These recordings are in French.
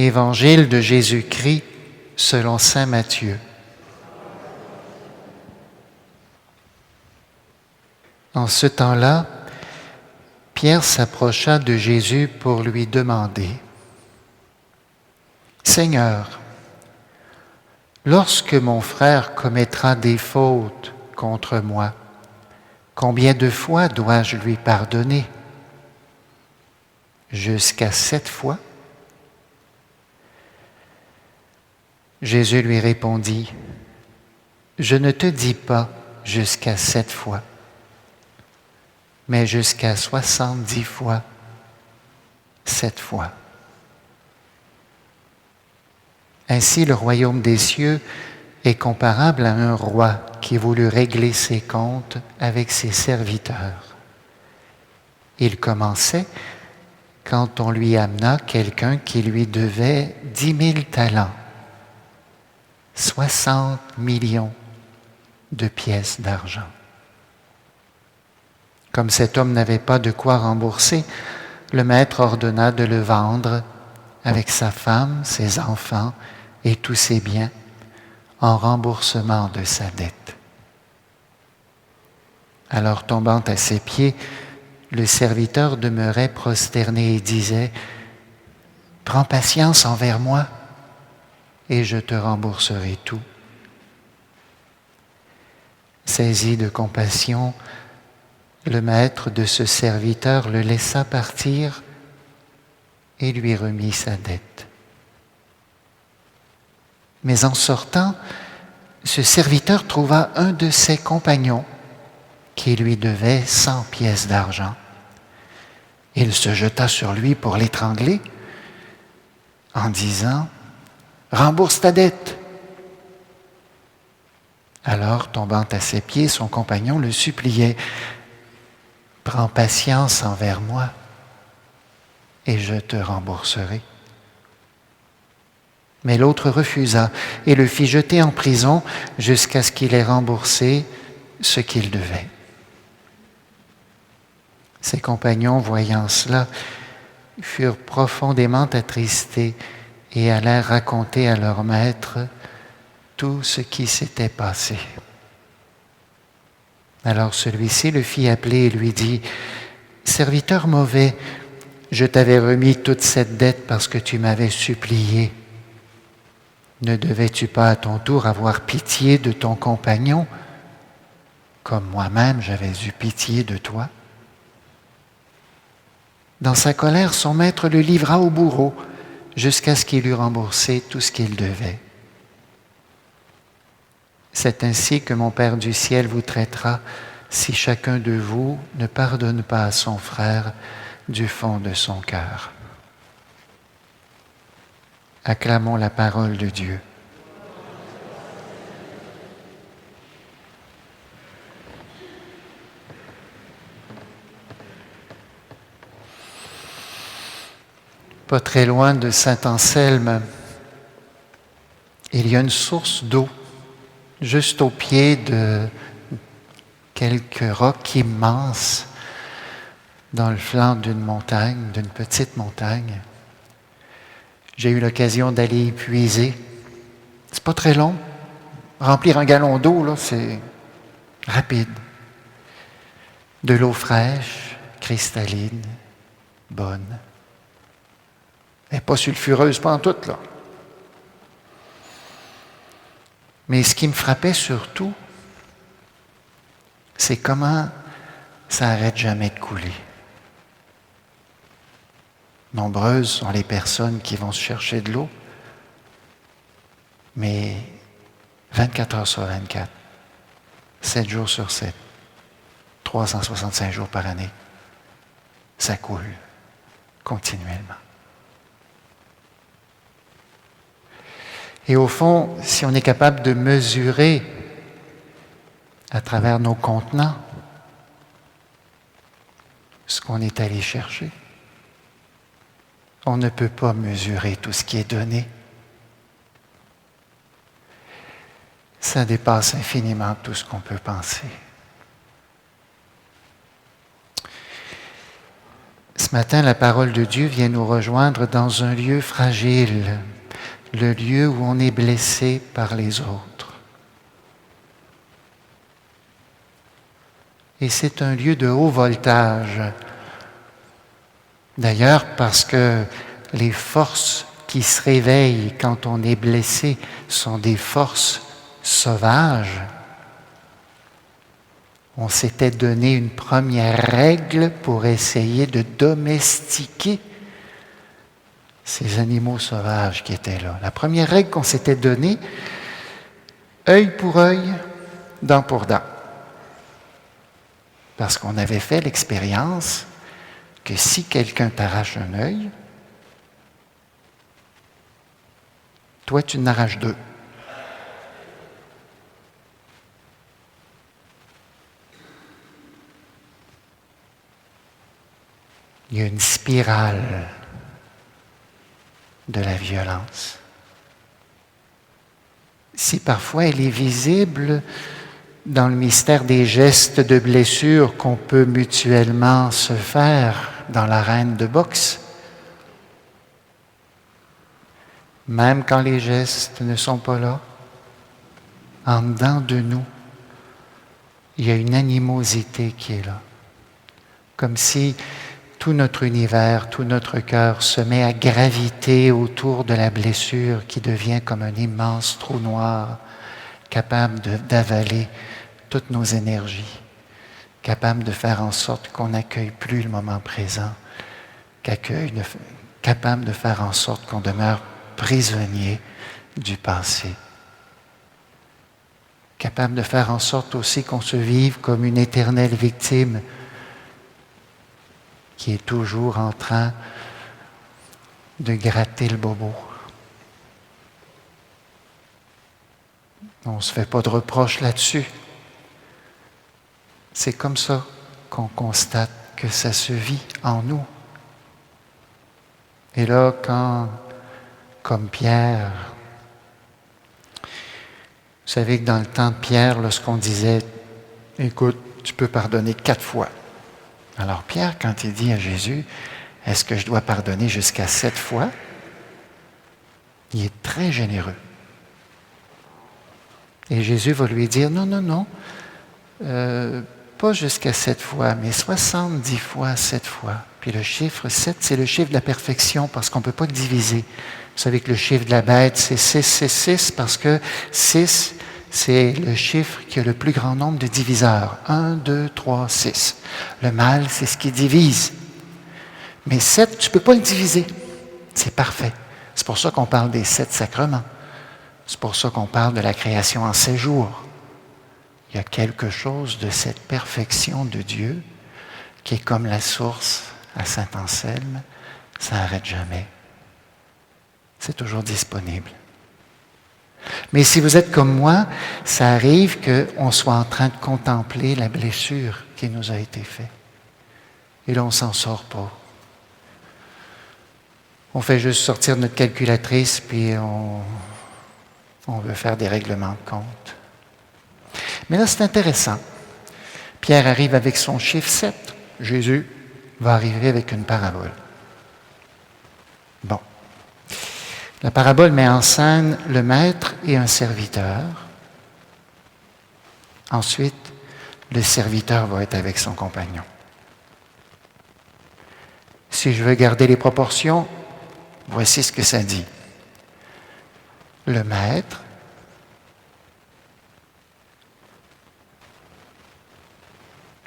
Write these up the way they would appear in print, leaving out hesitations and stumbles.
Évangile de Jésus-Christ selon saint Matthieu. En ce temps-là, Pierre s'approcha de Jésus pour lui demander : « Seigneur, lorsque mon frère commettra des fautes contre moi, combien de fois dois-je lui pardonner ? Jusqu'à 7 fois ? » Jésus lui répondit : « Je ne te dis pas jusqu'à 7 fois, mais jusqu'à 70 fois 7 fois. » Ainsi, le royaume des cieux est comparable à un roi qui voulut régler ses comptes avec ses serviteurs. Il commençait quand on lui amena quelqu'un qui lui devait 10 000 talents, 60 millions de pièces d'argent. Comme cet homme n'avait pas de quoi rembourser, le maître ordonna de le vendre avec sa femme, ses enfants et tous ses biens en remboursement de sa dette. Alors, tombant à ses pieds, le serviteur demeurait prosterné et disait : « Prends patience envers moi et je te rembourserai tout. » Saisi de compassion, le maître de ce serviteur le laissa partir et lui remit sa dette. Mais en sortant, ce serviteur trouva un de ses compagnons qui lui devait 100 pièces d'argent. Il se jeta sur lui pour l'étrangler en disant : « Rembourse ta dette !» Alors, tombant à ses pieds, son compagnon le suppliait : « Prends patience envers moi et je te rembourserai. » Mais l'autre refusa et le fit jeter en prison jusqu'à ce qu'il ait remboursé ce qu'il devait. Ses compagnons, voyant cela, furent profondément attristés et allèrent raconter à leur maître tout ce qui s'était passé. Alors celui-ci le fit appeler et lui dit : « Serviteur mauvais, je t'avais remis toute cette dette parce que tu m'avais supplié. Ne devais-tu pas à ton tour avoir pitié de ton compagnon, comme moi-même j'avais eu pitié de toi ? » Dans sa colère, son maître le livra au bourreau jusqu'à ce qu'il eût remboursé tout ce qu'il devait. C'est ainsi que mon Père du ciel vous traitera si chacun de vous ne pardonne pas à son frère du fond de son cœur. Acclamons la parole de Dieu. Pas très loin de Saint-Anselme, il y a une source d'eau juste au pied de quelques rocs immenses dans le flanc d'une montagne, d'une petite montagne. J'ai eu l'occasion d'aller y puiser. C'est pas très long. Remplir un gallon d'eau, là, c'est rapide. De l'eau fraîche, cristalline, bonne. Elle n'est pas sulfureuse, pas en tout, là. Mais ce qui me frappait surtout, c'est comment ça n'arrête jamais de couler. Nombreuses sont les personnes qui vont se chercher de l'eau, mais 24 heures sur 24, 7 jours sur 7, 365 jours par année, ça coule continuellement. Et au fond, si on est capable de mesurer à travers nos contenants ce qu'on est allé chercher, on ne peut pas mesurer tout ce qui est donné. Ça dépasse infiniment tout ce qu'on peut penser. Ce Ce matin, la parole de Dieu vient nous rejoindre dans un lieu fragile, le lieu où on est blessé par les autres. Et c'est un lieu de haut voltage. D'ailleurs, parce que les forces qui se réveillent quand on est blessé sont des forces sauvages. On s'était donné une première règle pour essayer de domestiquer ces animaux sauvages qui étaient là. La première règle qu'on s'était donnée, œil pour œil, dent pour dent. Parce qu'on avait fait l'expérience que si quelqu'un t'arrache un œil, toi tu en arraches deux. Il y a une spirale de la violence. Si parfois elle est visible dans le mystère des gestes de blessure qu'on peut mutuellement se faire dans l'arène de boxe, même quand les gestes ne sont pas là, en dedans de nous, il y a une animosité qui est là. Comme si tout notre univers, tout notre cœur se met à graviter autour de la blessure qui devient comme un immense trou noir, capable d'avaler toutes nos énergies, capable de faire en sorte qu'on n'accueille plus le moment présent, capable de faire en sorte qu'on demeure prisonnier du passé, capable de faire en sorte aussi qu'on se vive comme une éternelle victime qui est toujours en train de gratter le bobo. On ne se fait pas de reproches là-dessus. C'est comme ça qu'on constate que ça se vit en nous. Et là, quand, comme Pierre, vous savez que dans le temps de Pierre, lorsqu'on disait « Écoute, tu peux pardonner 4 fois », alors Pierre, quand il dit à Jésus, « Est-ce que je dois pardonner jusqu'à 7 fois ?» il est très généreux. Et Jésus va lui dire, « Non, non, non, pas jusqu'à 7 fois, mais 70 fois 7 fois. » Puis le chiffre 7, c'est le chiffre de la perfection parce qu'on ne peut pas le diviser. Vous savez que le chiffre de la bête, c'est 666 parce que 6, c'est le chiffre qui a le plus grand nombre de diviseurs. 1, 2, 3, 6. Le mal, c'est ce qui divise. Mais 7, tu ne peux pas le diviser. C'est parfait. C'est pour ça qu'on parle des 7 sacrements. C'est pour ça qu'on parle de la création en 7 jours. Il y a quelque chose de cette perfection de Dieu qui est comme la source à Saint-Anselme. Ça n'arrête jamais. C'est toujours disponible. Mais si vous êtes comme moi, ça arrive qu'on soit en train de contempler la blessure qui nous a été faite. Et là, on ne s'en sort pas. On fait juste sortir notre calculatrice, puis on veut faire des règlements de compte. Mais là, c'est intéressant. Pierre arrive avec son chiffre 7. Jésus va arriver avec une parabole. Bon. La parabole met en scène le maître et un serviteur. Ensuite, le serviteur va être avec son compagnon. Si je veux garder les proportions, voici ce que ça dit. Le maître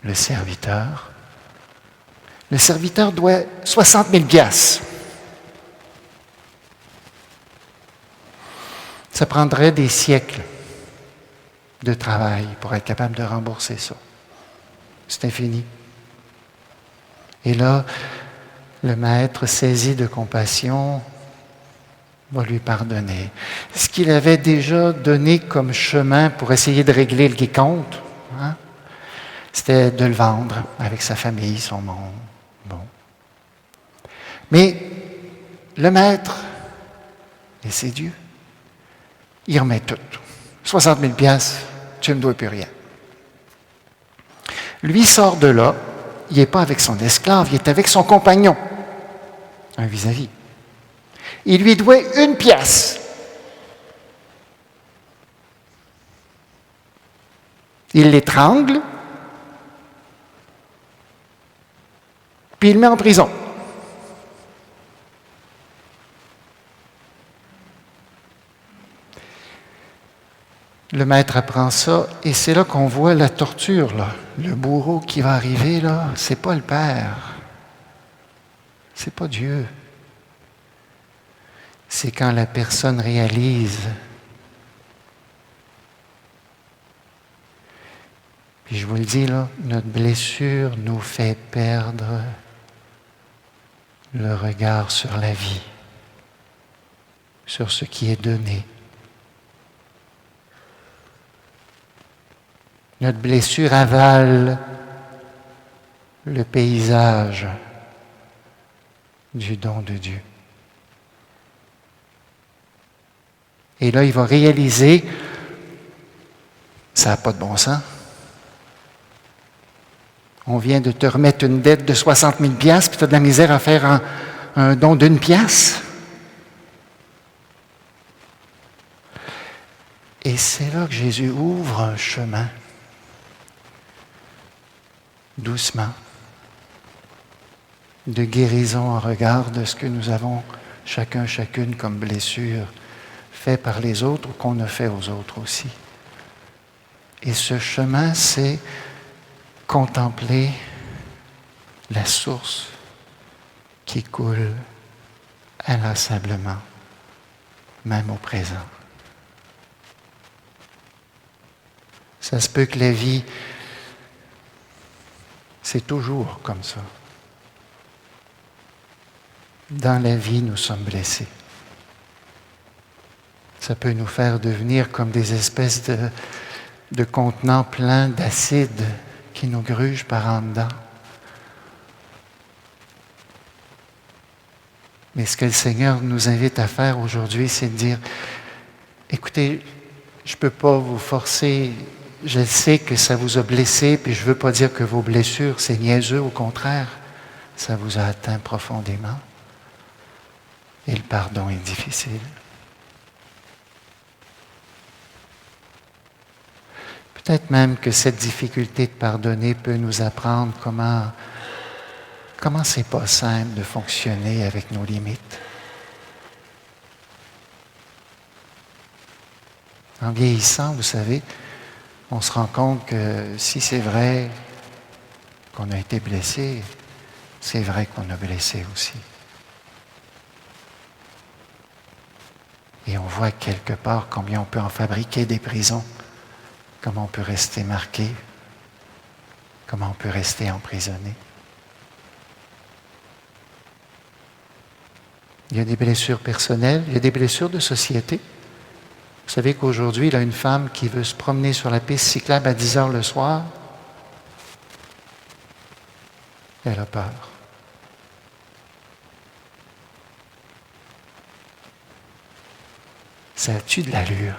le serviteur doit 60 000 piastres. Ça prendrait des siècles de travail pour être capable de rembourser ça. C'est infini. Et là, le maître, saisi de compassion, va lui pardonner. Ce qu'il avait déjà donné comme chemin pour essayer de régler le quiconque, c'était de le vendre avec sa famille, son monde. Bon. Mais le maître, et c'est Dieu, il remet tout. 60 000 piastres, tu ne me dois plus rien. Lui sort de là il n'est pas avec son esclave, il est avec son compagnon, un vis-à-vis. Il lui doit 1 pièce. Il l'étrangle, puis il le met en prison. Le maître apprend ça, et c'est là qu'on voit la torture, là. Le bourreau qui va arriver, là, c'est pas le Père. C'est pas Dieu. C'est quand la personne réalise. Puis je vous le dis, là, notre blessure nous fait perdre le regard sur la vie, sur ce qui est donné. Notre blessure avale le paysage du don de Dieu. Et là, il va réaliser, ça n'a pas de bon sens. On vient de te remettre une dette de 60 000 piastres, puis tu as de la misère à faire un don d'1 pièce. Et c'est là que Jésus ouvre un chemin, doucement, de guérison en regard de ce que nous avons chacune comme blessure, fait par les autres ou qu'on a fait aux autres aussi. Et ce chemin, c'est contempler la source qui coule inlassablement, même au présent. Ça se peut que la vie, c'est toujours comme ça. Dans la vie, nous sommes blessés. Ça peut nous faire devenir comme des espèces de contenants pleins d'acide qui nous grugent par en dedans. Mais ce que le Seigneur nous invite à faire aujourd'hui, c'est de dire, écoutez, je ne peux pas vous forcer, je sais que ça vous a blessé, puis je ne veux pas dire que vos blessures, c'est niaiseux, au contraire, ça vous a atteint profondément. Et le pardon est difficile. Peut-être même que cette difficulté de pardonner peut nous apprendre comment c'est pas simple de fonctionner avec nos limites. En vieillissant, vous savez, on se rend compte que si c'est vrai qu'on a été blessé, c'est vrai qu'on a blessé aussi. Et on voit quelque part combien on peut en fabriquer des prisons. Comment on peut rester marqué, comment on peut rester emprisonné. Il y a des blessures personnelles, il y a des blessures de société. Vous savez qu'aujourd'hui, il y a une femme qui veut se promener sur la piste cyclable à 10 heures le soir. Elle a peur. Ça a-tu de l'allure?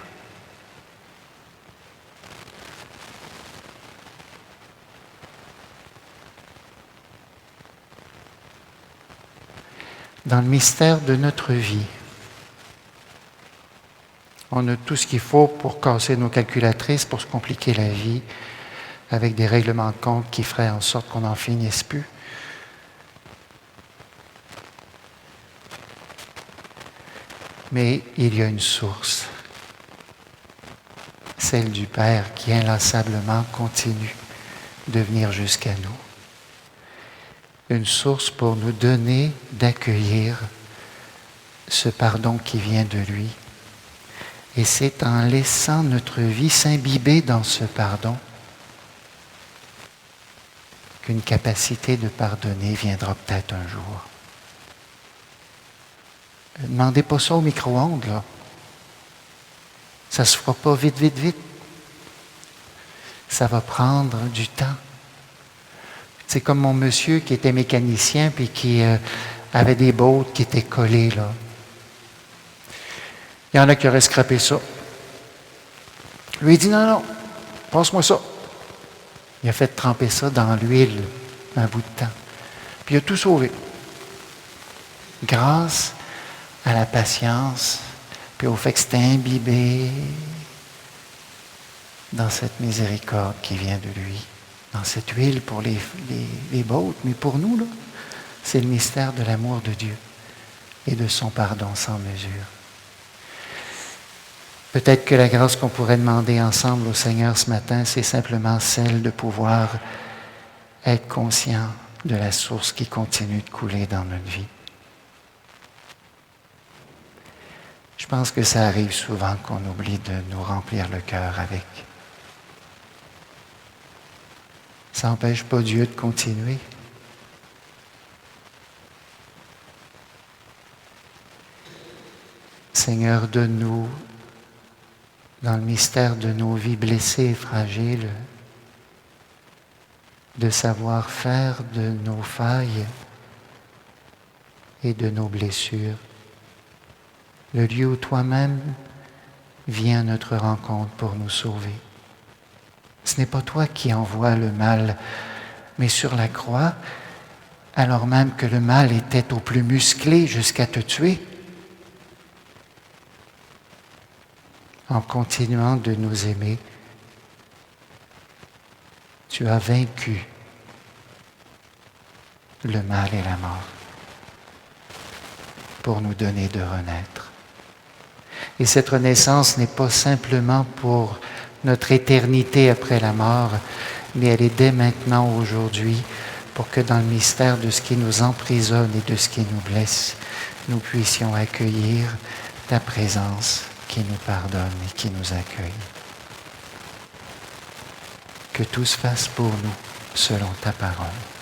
Dans le mystère de notre vie, on a tout ce qu'il faut pour casser nos calculatrices, pour se compliquer la vie, avec des règlements de compte qui feraient en sorte qu'on n'en finisse plus. Mais il y a une source, celle du Père qui inlassablement continue de venir jusqu'à nous. Une source pour nous donner, d'accueillir ce pardon qui vient de lui. Et c'est en laissant notre vie s'imbiber dans ce pardon qu'une capacité de pardonner viendra peut-être un jour. Ne demandez pas ça au micro-ondes, là. Ça ne se fera pas vite, vite, vite. Ça va prendre du temps. C'est comme mon monsieur qui était mécanicien puis qui avait des bottes qui étaient collées, là. Il y en a qui auraient scrappé ça. Lui, il dit, non, passe-moi ça. Il a fait tremper ça dans l'huile un bout de temps. Puis il a tout sauvé. Grâce à la patience, puis au fait que c'était imbibé dans cette miséricorde qui vient de lui, dans cette huile pour les bottes, mais pour nous, là, c'est le mystère de l'amour de Dieu et de son pardon sans mesure. Peut-être que la grâce qu'on pourrait demander ensemble au Seigneur ce matin, c'est simplement celle de pouvoir être conscient de la source qui continue de couler dans notre vie. Je pense que ça arrive souvent qu'on oublie de nous remplir le cœur avec. Ça n'empêche pas Dieu de continuer. Seigneur, donne-nous, dans le mystère de nos vies blessées et fragiles, de savoir faire de nos failles et de nos blessures le lieu où toi-même viens à notre rencontre pour nous sauver. Ce n'est pas toi qui envoies le mal, mais sur la croix, alors même que le mal était au plus musclé jusqu'à te tuer, en continuant de nous aimer, tu as vaincu le mal et la mort pour nous donner de renaître. Et cette renaissance n'est pas simplement pour notre éternité après la mort, mais elle est dès maintenant, aujourd'hui, pour que dans le mystère de ce qui nous emprisonne et de ce qui nous blesse, nous puissions accueillir ta présence qui nous pardonne et qui nous accueille. Que tout se fasse pour nous selon ta parole.